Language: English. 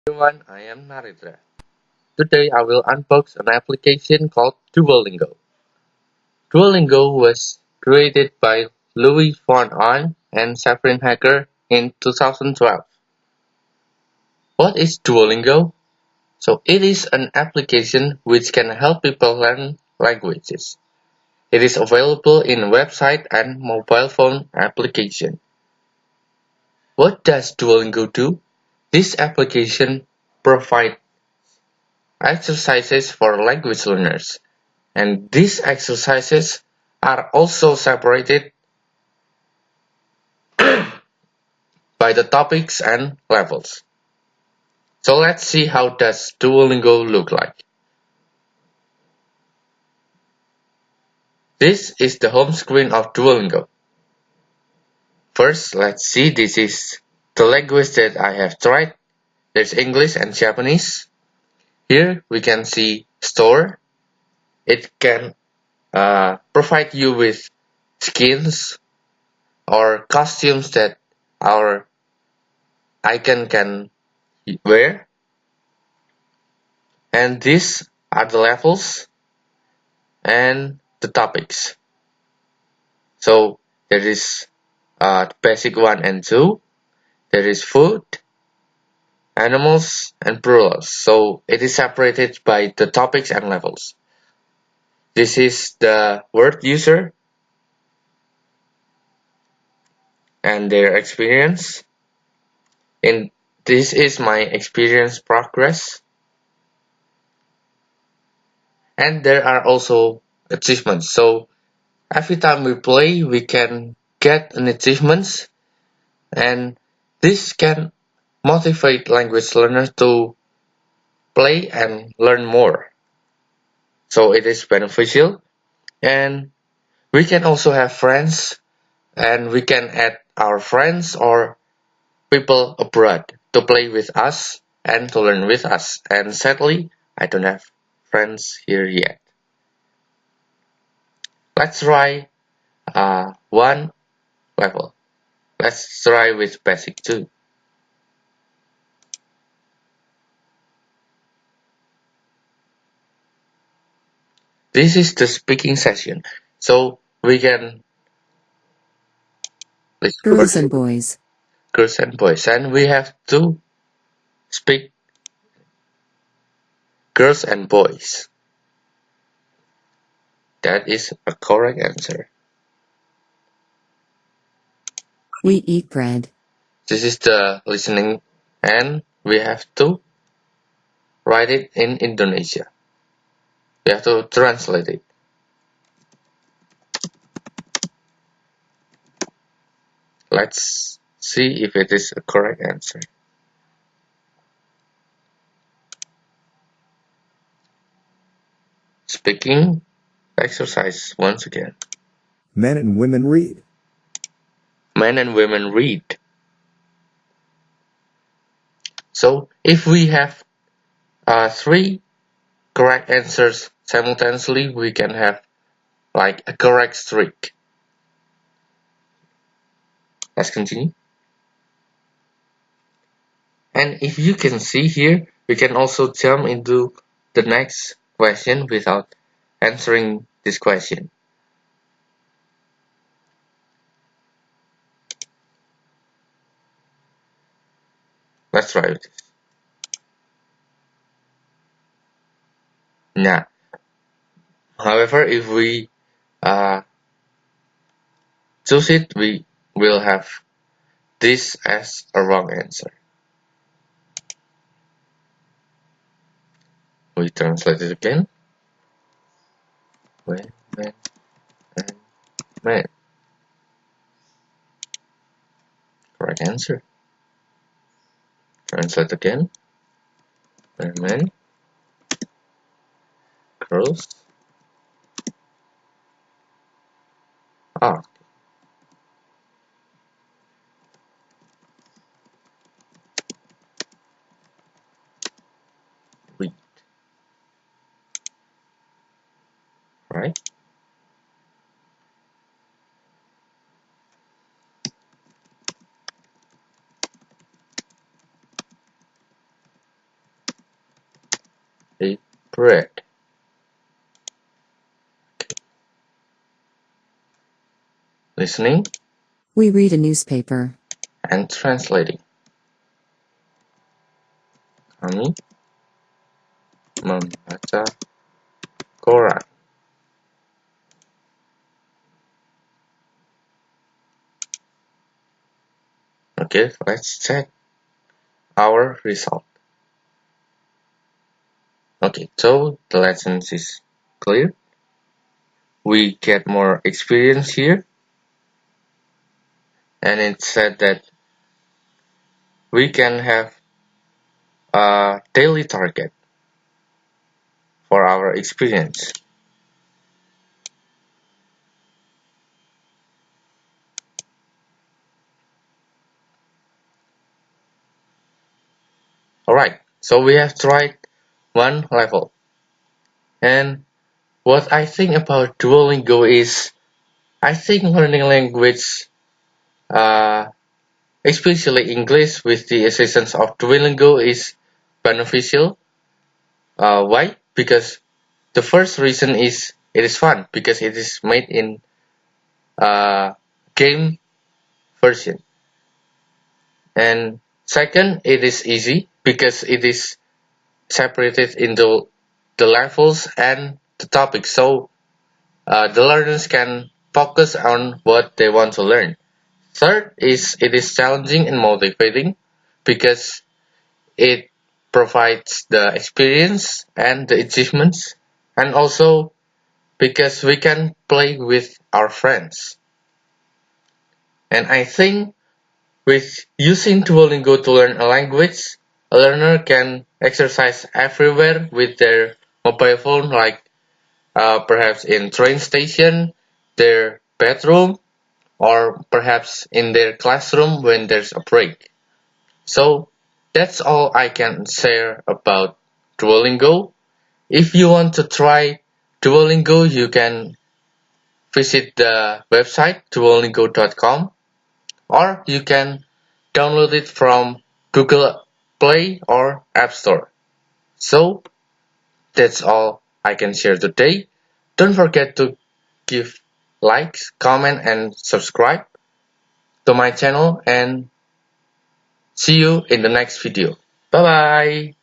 Everyone, I am Narendra. Today I will unbox an application called Duolingo. Duolingo was created by Louis von Ahn and Sabrina Hacker in 2012. What is Duolingo? So it is an application which can help people learn languages. It is available in website and mobile phone application. What does Duolingo do? This application provides exercises for language learners. And these exercises are also separated by the topics and levels. So let's see how does Duolingo look like. This is the home screen of Duolingo. First, let's see, this is the language that I have tried. There's English and Japanese. Here we can see store. It can provide you with skins or costumes that our icon can wear. And these are the levels and the topics. So there is basic 1 and 2. There is food, animals, and plurals. So it is separated by the topics and levels. This is the word user and their experience. And this is my experience progress. And there are also achievements. So every time we play, we can get an achievements, and this can motivate language learners to play and learn more. So it is beneficial, and we can also have friends, and we can add our friends or people abroad to play with us and to learn with us. And sadly, I don't have friends here yet. Let's try one level. Let's try with basic 2. This is the speaking session. So we can Girls and boys. girls and boys, and we have to speak girls and boys. That is a correct answer. We eat bread. This is the listening, and we have to write it in Indonesia. We have to translate it. Let's see if it is a correct answer. Speaking exercise once again. Men and women read. Men and women read. So if we have 3 correct answers simultaneously, we can have like a correct streak. Let's continue. And if you can see here, we can also jump into the next question without answering this question. Let's try it. Now, however, if we choose it, we will have this as a wrong answer. We translate it again. When, man, and man. Correct answer. Translate again. When, man, girls are. Read. Right? Read. Listening We read a newspaper. and translating. Kami membaca koran. Okay, let's check our result. Okay, so the lesson is clear. We get more experience here, and it said that we can have a daily target for our experience. Alright, so we have tried one level. And what I think about Duolingo is, I think learning language, uh, especially English with the assistance of Duolingo is beneficial. Why? Because the first reason is it is fun because it is made in game version. And second, it is easy because it is separated into the levels and the topics, so the learners can focus on what they want to learn. Third is it is challenging and motivating because it provides the experience and the achievements, and also because we can play with our friends. And I think with using Duolingo to learn a language, a learner can exercise everywhere with their mobile phone, like perhaps in train station, their bedroom, or perhaps in their classroom when there's a break. So that's all I can share about Duolingo. If you want to try Duolingo, you can visit the website duolingo.com, or you can download it from Google Play or App Store. So that's all I can share today. Don't forget to give likes, comment, and subscribe to my channel, and see you in the next video. Bye bye.